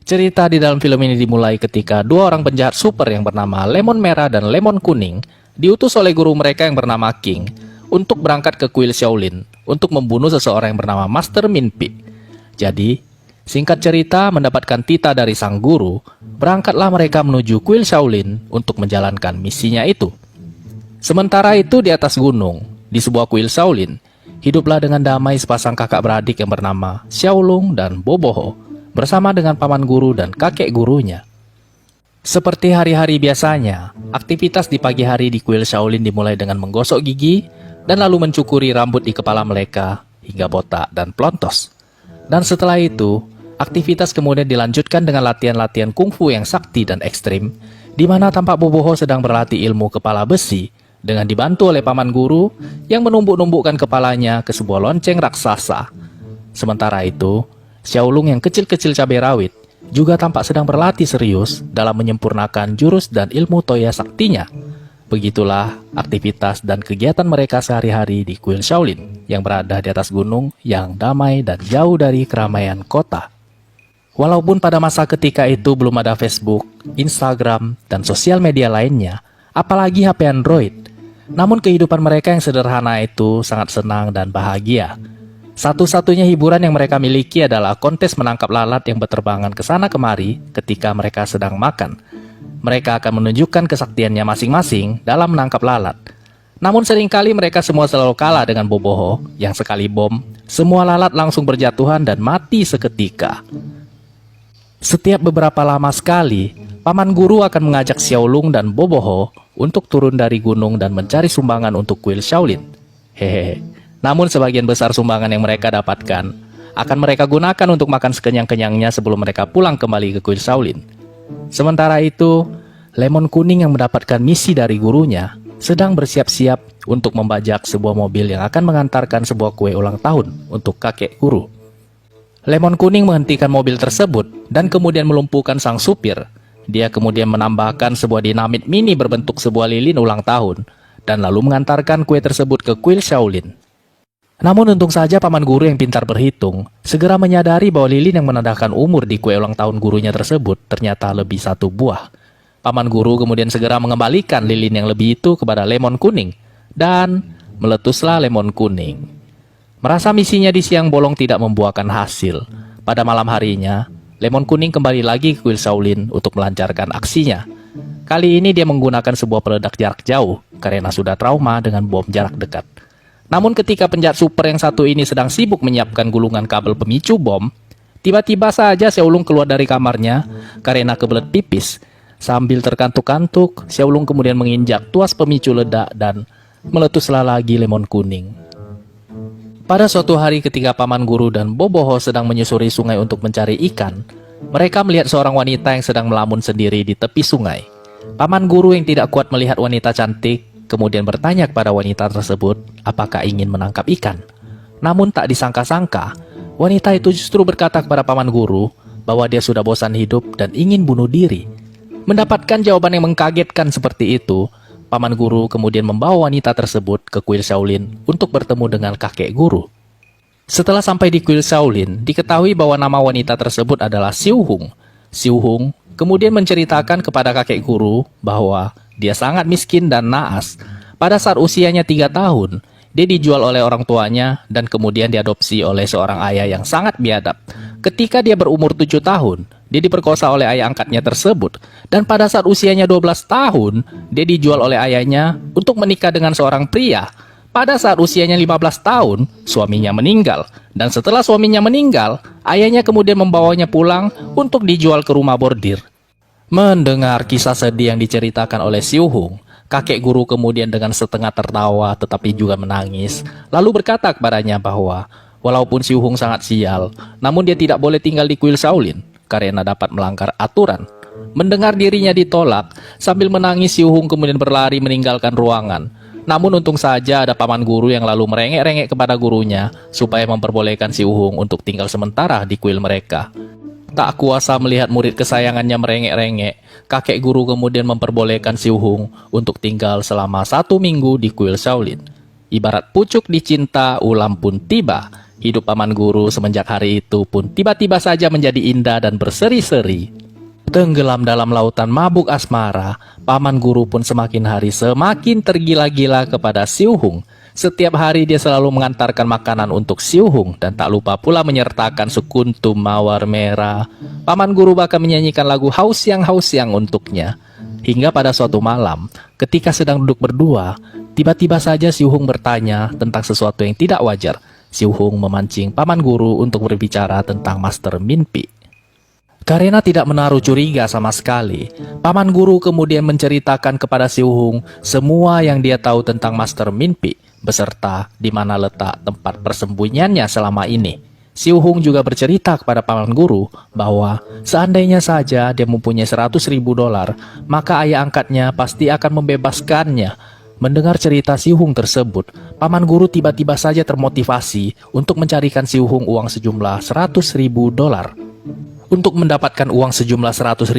Cerita di dalam film ini dimulai ketika dua orang penjahat super yang bernama Lemon Merah dan Lemon Kuning diutus oleh guru mereka yang bernama King untuk berangkat ke kuil Shaolin untuk membunuh seseorang yang bernama Master Minpi. Jadi, singkat cerita, mendapatkan titah dari sang guru, berangkatlah mereka menuju kuil Shaolin untuk menjalankan misinya itu. Sementara itu di atas gunung, di sebuah kuil Shaolin, hiduplah dengan damai sepasang kakak beradik yang bernama Xiaolong dan Boboho bersama dengan paman guru dan kakek gurunya. Seperti hari-hari biasanya, aktivitas di pagi hari di kuil Shaolin dimulai dengan menggosok gigi dan lalu mencukuri rambut di kepala mereka hingga botak dan plontos. Dan setelah itu, aktivitas kemudian dilanjutkan dengan latihan-latihan kungfu yang sakti dan ekstrim, di mana tampak Boboho sedang berlatih ilmu kepala besi dengan dibantu oleh paman guru yang menumbuk-numbukkan kepalanya ke sebuah lonceng raksasa. Sementara itu, Xiaolong yang kecil-kecil cabai rawit juga tampak sedang berlatih serius dalam menyempurnakan jurus dan ilmu toya saktinya. Begitulah aktivitas dan kegiatan mereka sehari-hari di kuil Shaolin yang berada di atas gunung yang damai dan jauh dari keramaian kota. Walaupun pada masa ketika itu belum ada Facebook, Instagram, dan sosial media lainnya, apalagi HP Android, namun kehidupan mereka yang sederhana itu sangat senang dan bahagia. Satu-satunya hiburan yang mereka miliki adalah kontes menangkap lalat yang berterbangan ke sana kemari ketika mereka sedang makan. Mereka akan menunjukkan kesaktiannya masing-masing dalam menangkap lalat. Namun seringkali mereka semua selalu kalah dengan Boboho yang sekali bom, semua lalat langsung berjatuhan dan mati seketika. Setiap beberapa lama sekali, paman guru akan mengajak Xiaolong dan Boboho untuk turun dari gunung dan mencari sumbangan untuk kuil Shaolin. Hehehe. Namun sebagian besar sumbangan yang mereka dapatkan akan mereka gunakan untuk makan sekenyang-kenyangnya sebelum mereka pulang kembali ke kuil Shaolin. Sementara itu, Lemon Kuning yang mendapatkan misi dari gurunya sedang bersiap-siap untuk membajak sebuah mobil yang akan mengantarkan sebuah kue ulang tahun untuk kakek guru. Lemon Kuning menghentikan mobil tersebut dan kemudian melumpuhkan sang supir. Dia kemudian menambahkan sebuah dinamit mini berbentuk sebuah lilin ulang tahun dan lalu mengantarkan kue tersebut ke kuil Shaolin. Namun untung saja paman guru yang pintar berhitung segera menyadari bahwa lilin yang menandakan umur di kue ulang tahun gurunya tersebut ternyata lebih satu buah. Paman guru kemudian segera mengembalikan lilin yang lebih itu kepada Lemon Kuning dan meletuslah Lemon Kuning. Merasa misinya di siang bolong tidak membuahkan hasil, pada malam harinya Lemon Kuning kembali lagi ke kuil Shaolin untuk melancarkan aksinya. Kali ini dia menggunakan sebuah peledak jarak jauh karena sudah trauma dengan bom jarak dekat. Namun ketika penjahat super yang satu ini sedang sibuk menyiapkan gulungan kabel pemicu bom, tiba-tiba saja Xiaolong keluar dari kamarnya karena kebelet pipis. Sambil terkantuk-kantuk, Xiaolong kemudian menginjak tuas pemicu ledak dan meletuslah lagi Lemon Kuning. Pada suatu hari ketika paman guru dan Boboho sedang menyusuri sungai untuk mencari ikan, mereka melihat seorang wanita yang sedang melamun sendiri di tepi sungai. Paman guru yang tidak kuat melihat wanita cantik kemudian bertanya kepada wanita tersebut apakah ingin menangkap ikan. Namun tak disangka-sangka, wanita itu justru berkata kepada paman guru bahwa dia sudah bosan hidup dan ingin bunuh diri. Mendapatkan jawaban yang mengkagetkan seperti itu, paman guru kemudian membawa wanita tersebut ke kuil Shaolin untuk bertemu dengan kakek guru. Setelah sampai di kuil Shaolin, diketahui bahwa nama wanita tersebut adalah Xiu Hung. Xiu Hung kemudian menceritakan kepada kakek guru bahwa dia sangat miskin dan naas. Pada saat usianya 3 tahun, dia dijual oleh orang tuanya dan kemudian diadopsi oleh seorang ayah yang sangat biadab. Ketika dia berumur 7 tahun, dia diperkosa oleh ayah angkatnya tersebut. Dan pada saat usianya 12 tahun, dia dijual oleh ayahnya untuk menikah dengan seorang pria. Pada saat usianya 15 tahun, suaminya meninggal. Dan setelah suaminya meninggal, ayahnya kemudian membawanya pulang untuk dijual ke rumah bordir. Mendengar kisah sedih yang diceritakan oleh Xiu Hung, kakek guru kemudian dengan setengah tertawa tetapi juga menangis, lalu berkata kepadanya bahwa walaupun Xiu Hung sangat sial, namun dia tidak boleh tinggal di kuil Shaolin karena dapat melanggar aturan. Mendengar dirinya ditolak, sambil menangis Xiu Hung kemudian berlari meninggalkan ruangan. Namun untung saja ada paman guru yang lalu merengek-rengek kepada gurunya supaya memperbolehkan Xiu Hung untuk tinggal sementara di kuil mereka. Tak kuasa melihat murid kesayangannya merengek-rengek, kakek guru kemudian memperbolehkan Xiu Hung untuk tinggal selama 1 minggu di kuil Shaolin. Ibarat pucuk dicinta, ulam pun tiba. Hidup Paman Guru semenjak hari itu pun tiba-tiba saja menjadi indah dan berseri-seri. Tenggelam dalam lautan mabuk asmara, Paman Guru pun semakin hari semakin tergila-gila kepada Siu Hung. Setiap hari dia selalu mengantarkan makanan untuk Siu Hung dan tak lupa pula menyertakan sekuntum mawar merah. Paman Guru bahkan menyanyikan lagu Hausiang untuknya. Hingga pada suatu malam, ketika sedang duduk berdua, tiba-tiba saja Siu Hung bertanya tentang sesuatu yang tidak wajar. Siu Hung memancing Paman Guru untuk berbicara tentang Master Min Pi. Karena tidak menaruh curiga sama sekali, Paman Guru kemudian menceritakan kepada Siu Hung semua yang dia tahu tentang Master Min Pi, beserta di mana letak tempat persembunyiannya selama ini. Siu Hung juga bercerita kepada Paman Guru bahwa seandainya saja dia mempunyai $100.000, maka ayah angkatnya pasti akan membebaskannya. Mendengar cerita Siu Hung tersebut, Paman Guru tiba-tiba saja termotivasi untuk mencarikan Siu Hung uang sejumlah $100.000. Untuk mendapatkan uang sejumlah $100.000,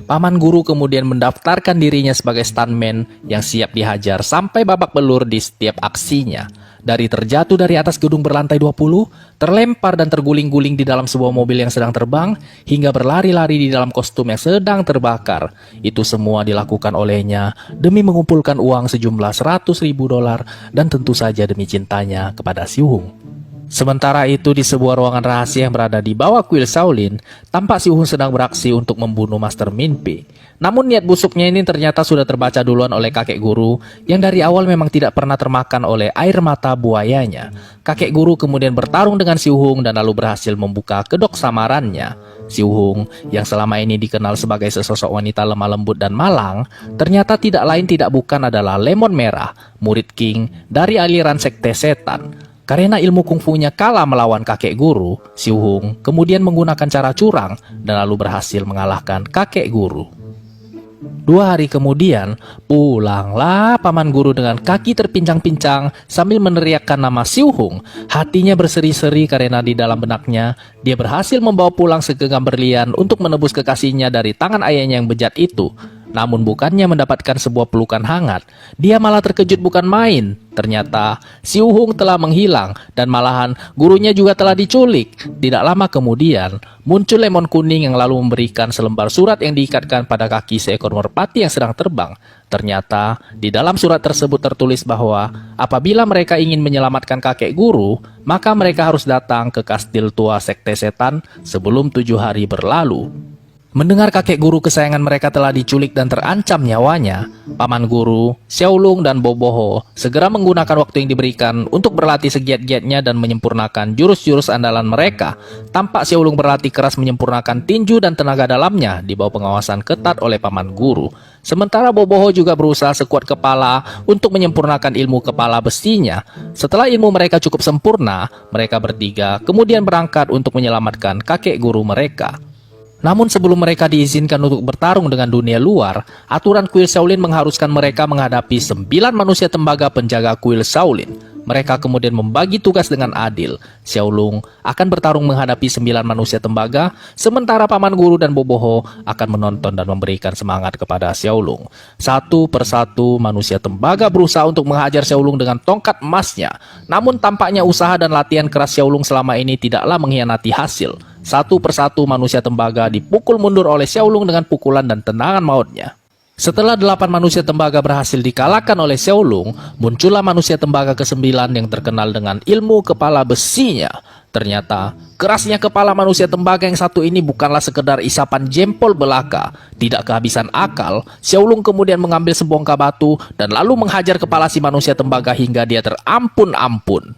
Paman Guru kemudian mendaftarkan dirinya sebagai stuntman yang siap dihajar sampai babak belur di setiap aksinya. Dari terjatuh dari atas gedung berlantai 20, terlempar dan terguling-guling di dalam sebuah mobil yang sedang terbang, hingga berlari-lari di dalam kostum yang sedang terbakar. Itu semua dilakukan olehnya demi mengumpulkan uang sejumlah $100.000 dan tentu saja demi cintanya kepada Siu Hung. Sementara itu di sebuah ruangan rahasia yang berada di bawah kuil Shaolin, tampak Siu Hung sedang beraksi untuk membunuh Master Min Pi. Namun niat busuknya ini ternyata sudah terbaca duluan oleh kakek guru yang dari awal memang tidak pernah termakan oleh air mata buayanya. Kakek guru kemudian bertarung dengan Siu Hung dan lalu berhasil membuka kedok samarannya. Siu Hung yang selama ini dikenal sebagai sesosok wanita lemah lembut dan malang, ternyata tidak lain tidak bukan adalah Lemon Merah, murid King dari aliran sekte setan. Karena ilmu kungfunya kalah melawan kakek guru, Siu Hung kemudian menggunakan cara curang dan lalu berhasil mengalahkan kakek guru. 2 hari kemudian, pulanglah Paman Guru dengan kaki terpincang-pincang sambil meneriakkan nama Siu Hung. Hatinya berseri-seri karena di dalam benaknya, dia berhasil membawa pulang segenggam berlian untuk menebus kekasihnya dari tangan ayahnya yang bejat itu. Namun bukannya mendapatkan sebuah pelukan hangat, dia malah terkejut bukan main. Ternyata Siu Hung telah menghilang dan malahan gurunya juga telah diculik. Tidak lama kemudian, muncul Lemon Kuning yang lalu memberikan selembar surat yang diikatkan pada kaki seekor merpati yang sedang terbang. Ternyata di dalam surat tersebut tertulis bahwa apabila mereka ingin menyelamatkan kakek guru, maka mereka harus datang ke kastil tua sekte setan sebelum 7 hari berlalu. Mendengar kakek guru kesayangan mereka telah diculik dan terancam nyawanya, Paman Guru, Xiaolong dan Boboho segera menggunakan waktu yang diberikan untuk berlatih segiat-giatnya dan menyempurnakan jurus-jurus andalan mereka. Tampak Xiaolong berlatih keras menyempurnakan tinju dan tenaga dalamnya di bawah pengawasan ketat oleh Paman Guru. Sementara Boboho juga berusaha sekuat kepala untuk menyempurnakan ilmu kepala besinya. Setelah ilmu mereka cukup sempurna, mereka bertiga kemudian berangkat untuk menyelamatkan kakek guru mereka. Namun sebelum mereka diizinkan untuk bertarung dengan dunia luar, aturan kuil Shaolin mengharuskan mereka menghadapi 9 manusia tembaga penjaga kuil Shaolin. Mereka kemudian membagi tugas dengan adil. Xiaolong akan bertarung menghadapi 9 manusia tembaga, sementara Paman Guru dan Boboho akan menonton dan memberikan semangat kepada Xiaolong. Satu persatu manusia tembaga berusaha untuk menghajar Xiaolong dengan tongkat emasnya. Namun tampaknya usaha dan latihan keras Xiaolong selama ini tidaklah mengkhianati hasil. Satu persatu manusia tembaga dipukul mundur oleh Xiaolong dengan pukulan dan tendangan mautnya. Setelah 8 manusia tembaga berhasil dikalahkan oleh Xiaolong, muncullah manusia tembaga ke-9 yang terkenal dengan ilmu kepala besinya. Ternyata, kerasnya kepala manusia tembaga yang satu ini bukanlah sekedar isapan jempol belaka. Tidak kehabisan akal, Xiaolong kemudian mengambil sebongkah batu dan lalu menghajar kepala si manusia tembaga hingga dia terampun-ampun.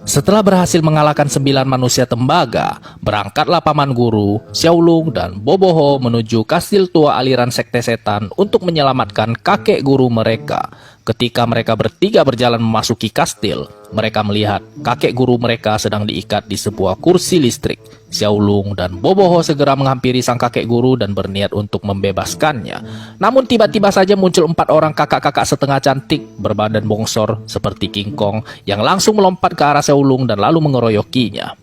Setelah berhasil mengalahkan 9 manusia tembaga, berangkatlah Paman Guru, Xiaolong, dan Boboho menuju kastil tua aliran sekte setan untuk menyelamatkan kakek guru mereka. Ketika mereka bertiga berjalan memasuki kastil, mereka melihat kakek guru mereka sedang diikat di sebuah kursi listrik. Xiaolong dan Boboho segera menghampiri sang kakek guru dan berniat untuk membebaskannya. Namun tiba-tiba saja muncul 4 orang kakak-kakak setengah cantik berbadan bongsor seperti King Kong yang langsung melompat ke arah Xiaolong dan lalu mengeroyokinya.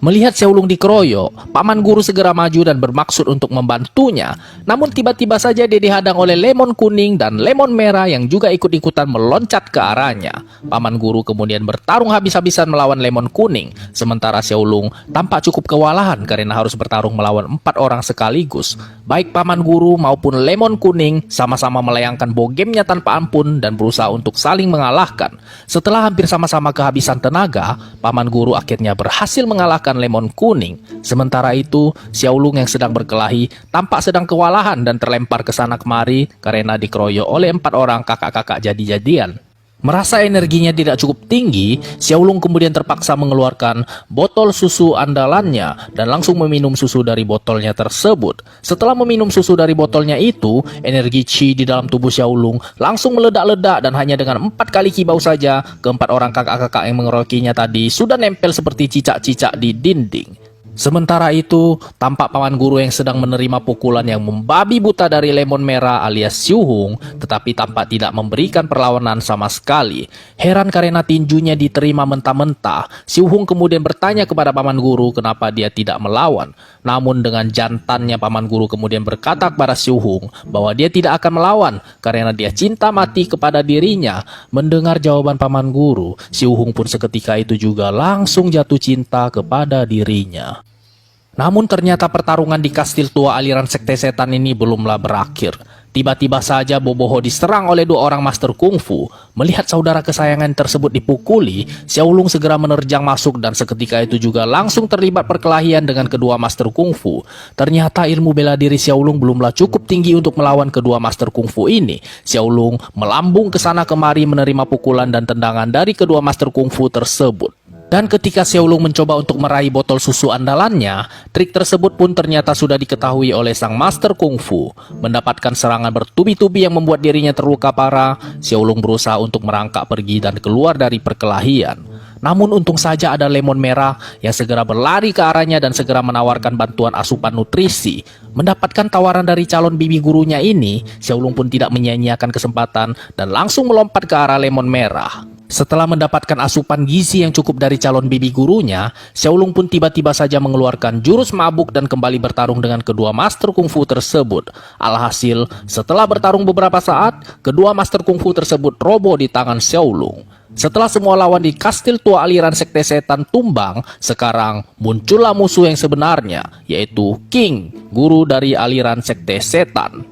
Melihat Xiaolong dikeroyok, paman guru segera maju dan bermaksud untuk membantunya. Namun tiba-tiba saja dia dihadang oleh lemon kuning dan lemon merah yang juga ikut-ikutan meloncat ke arahnya. Paman guru kemudian bertarung habis-habisan melawan lemon kuning, sementara Xiaolong tampak cukup kewalahan karena harus bertarung melawan 4 orang sekaligus. Baik paman guru maupun lemon kuning sama-sama melayangkan bogemnya tanpa ampun dan berusaha untuk saling mengalahkan. Setelah hampir sama-sama kehabisan tenaga, paman guru akhirnya berhasil mengalahkan lemon kuning. Sementara itu, Xiaolong yang sedang berkelahi tampak sedang kewalahan dan terlempar ke sana kemari karena dikeroyok oleh 4 orang kakak-kakak jadi-jadian. Merasa energinya tidak cukup tinggi, Xiaolong kemudian terpaksa mengeluarkan botol susu andalannya dan langsung meminum susu dari botolnya tersebut. Setelah meminum susu dari botolnya itu, energi Qi di dalam tubuh Xiaolong langsung meledak-ledak dan hanya dengan 4 kali kibau saja, keempat orang kakak-kakak yang mengeroyokinya tadi sudah nempel seperti cicak-cicak di dinding. Sementara itu, tampak paman guru yang sedang menerima pukulan yang membabi buta dari lemon merah alias Xiu Hong, tetapi tampak tidak memberikan perlawanan sama sekali. Heran karena tinjunya diterima mentah-mentah, Xiu Hong kemudian bertanya kepada paman guru kenapa dia tidak melawan. Namun dengan jantannya paman guru kemudian berkata kepada Xiu Hong bahwa dia tidak akan melawan karena dia cinta mati kepada dirinya. Mendengar jawaban paman guru, Xiu Hong pun seketika itu juga langsung jatuh cinta kepada dirinya. Namun ternyata pertarungan di kastil tua aliran sekte setan ini belumlah berakhir. Tiba-tiba saja Boboho diserang oleh 2 orang master kungfu. Melihat saudara kesayangan tersebut dipukuli, Xiaolong segera menerjang masuk dan seketika itu juga langsung terlibat perkelahian dengan kedua master kungfu. Ternyata ilmu bela diri Xiaolong belumlah cukup tinggi untuk melawan kedua master kungfu ini. Xiaolong melambung ke sana kemari menerima pukulan dan tendangan dari kedua master kungfu tersebut. Dan ketika Xiaolong mencoba untuk meraih botol susu andalannya, trik tersebut pun ternyata sudah diketahui oleh sang master kungfu. Mendapatkan serangan bertubi-tubi yang membuat dirinya terluka parah, Xiaolong berusaha untuk merangkak pergi dan keluar dari perkelahian. Namun untung saja ada lemon merah yang segera berlari ke arahnya dan segera menawarkan bantuan asupan nutrisi. Mendapatkan tawaran dari calon bibi gurunya ini, Xiaolong pun tidak menyia-nyiakan kesempatan dan langsung melompat ke arah lemon merah. Setelah mendapatkan asupan gizi yang cukup dari calon bibi gurunya, Xiaolong pun tiba-tiba saja mengeluarkan jurus mabuk dan kembali bertarung dengan kedua master kungfu tersebut. Alhasil, setelah bertarung beberapa saat, kedua master kungfu tersebut roboh di tangan Xiaolong. Setelah semua lawan di kastil tua aliran sekte setan tumbang, sekarang muncullah musuh yang sebenarnya, yaitu King, guru dari aliran sekte setan.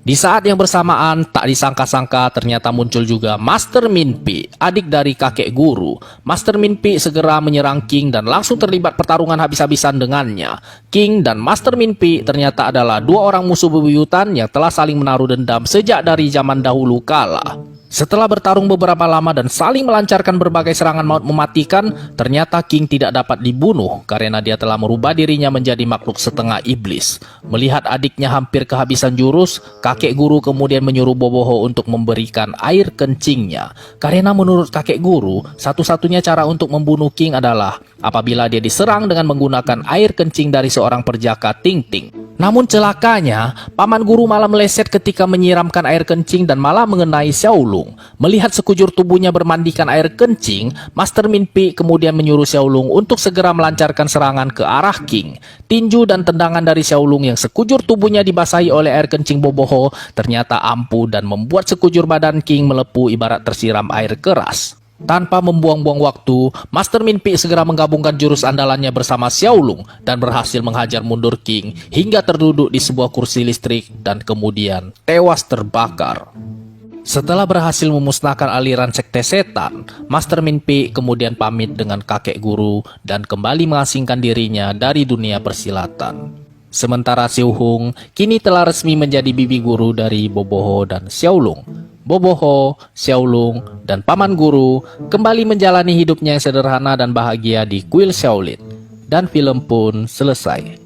Di saat yang bersamaan, tak disangka-sangka ternyata muncul juga Master Minpi, adik dari kakek guru. Master Minpi segera menyerang King dan langsung terlibat pertarungan habis-habisan dengannya. King dan Master Minpi ternyata adalah 2 orang musuh bebuyutan yang telah saling menaruh dendam sejak dari zaman dahulu kala. Setelah bertarung beberapa lama dan saling melancarkan berbagai serangan maut mematikan, ternyata King tidak dapat dibunuh karena dia telah merubah dirinya menjadi makhluk setengah iblis. Melihat adiknya hampir kehabisan jurus, kakek guru kemudian menyuruh Boboho untuk memberikan air kencingnya. Karena menurut kakek guru, satu-satunya cara untuk membunuh King adalah apabila dia diserang dengan menggunakan air kencing dari seorang perjaka Ting Ting. Namun celakanya, paman guru malah meleset ketika menyiramkan air kencing dan malah mengenai Xiaolong. Melihat sekujur tubuhnya bermandikan air kencing, Master Minpi kemudian menyuruh Xiaolong untuk segera melancarkan serangan ke arah King. Tinju dan tendangan dari Xiaolong yang sekujur tubuhnya dibasahi oleh air kencing Boboho ternyata ampuh dan membuat sekujur badan King melepuh ibarat tersiram air keras. Tanpa membuang-buang waktu, Master Minpi segera menggabungkan jurus andalannya bersama Xiaolong dan berhasil menghajar mundur King hingga terduduk di sebuah kursi listrik dan kemudian tewas terbakar. Setelah berhasil memusnahkan aliran sekte setan, Master Minpi kemudian pamit dengan kakek guru dan kembali mengasingkan dirinya dari dunia persilatan. Sementara Xiu Hong kini telah resmi menjadi bibi guru dari Boboho dan Xiaolong. Boboho, Xiaolong, dan paman guru kembali menjalani hidupnya yang sederhana dan bahagia di kuil Shaolin. Dan film pun selesai.